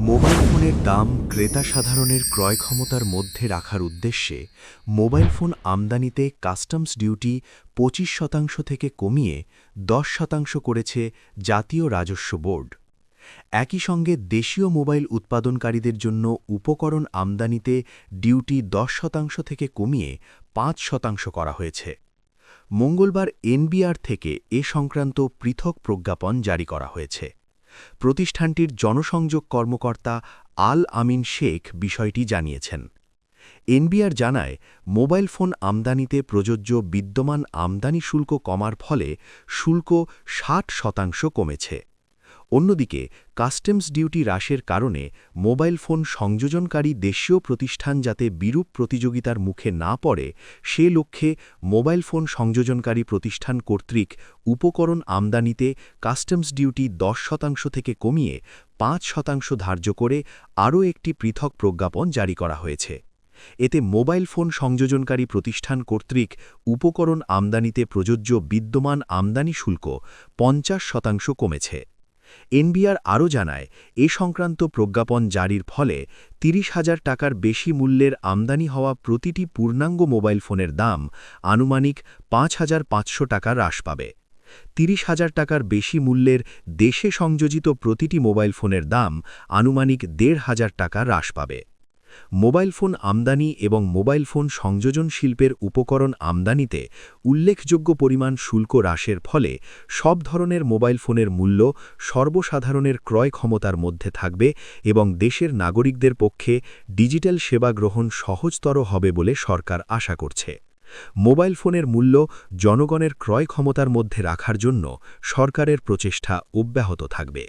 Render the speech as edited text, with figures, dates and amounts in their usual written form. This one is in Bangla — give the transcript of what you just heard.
মোবাইল ফোনের দাম ক্রেতা সাধারণের ক্রয় ক্ষমতার মধ্যে রাখার উদ্দেশ্যে মোবাইল ফোন আমদানিতে কাস্টমস ডিউটি ২৫% থেকে কমিয়ে ১০% করেছে জাতীয় রাজস্ব বোর্ড। একই সঙ্গে দেশীয় মোবাইল উৎপাদনকারীদের জন্য উপকরণ আমদানিতে ডিউটি ১০% থেকে কমিয়ে ৫% করা হয়েছে। মঙ্গলবার এনবিআর থেকে এ সংক্রান্ত পৃথক প্রজ্ঞাপন জারি করা হয়েছে। প্রতিষ্ঠানটির জনসংযোগ কর্মকর্তা আল আমিন শেখ বিষয়টি জানিয়েছেন। এনবিআর জানায়, মোবাইল ফোন আমদানিতে প্রযোজ্য বিদ্যমান আমদানি শুল্ক কমার ফলে শুল্ক ৬০% কমেছে। অন্যদিকে কাস্টমস ডিউটি হ্রাসের কারণে মোবাইল ফোন সংযোজনকারী দেশীয় প্রতিষ্ঠান যাতে বিরূপ প্রতিযোগিতার মুখে না পড়ে সে লক্ষ্যে মোবাইল ফোন সংযোজনকারী প্রতিষ্ঠান কর্তৃক উপকরণ আমদানিতে কাস্টমস ডিউটি ১০% থেকে কমিয়ে ৫% ধার্য করে আরও একটি পৃথক প্রজ্ঞাপন জারি করা হয়েছে। এতে মোবাইল ফোন সংযোজনকারী প্রতিষ্ঠান কর্তৃক উপকরণ আমদানিতে প্রযোজ্য বিদ্যমান আমদানি শুল্ক ৫০% কমেছে। এনবিআর আরও জানায়, এ সংক্রান্ত প্রজ্ঞাপন জারির ফলে ৩০,০০০ টাকার বেশি মূল্যের আমদানি হওয়া প্রতিটি পূর্ণাঙ্গ মোবাইল ফোনের দাম আনুমানিক ৫,৫০০ টাকা হ্রাস পাবে। ৩০,০০০ টাকার বেশি মূল্যের দেশে সংযোজিত প্রতিটি মোবাইল ফোনের দাম আনুমানিক ১,৫০০ টাকা হ্রাস পাবে। মোবাইল ফোন আমদানি এবং মোবাইল ফোন সংযোজন শিল্পের উপকরণ আমদানিতে উল্লেখযোগ্য পরিমাণ শুল্ক হ্রাসের ফলে সব ধরনের মোবাইল ফোনের মূল্য সর্বসাধারণের ক্রয় ক্ষমতার মধ্যে থাকবে এবং দেশের নাগরিকদের পক্ষে ডিজিটাল সেবা গ্রহণ সহজতর হবে বলে সরকার আশা করছে। মোবাইল ফোনের মূল্য জনগণের ক্রয় ক্ষমতার মধ্যে রাখার জন্য সরকারের প্রচেষ্টা অব্যাহত থাকবে।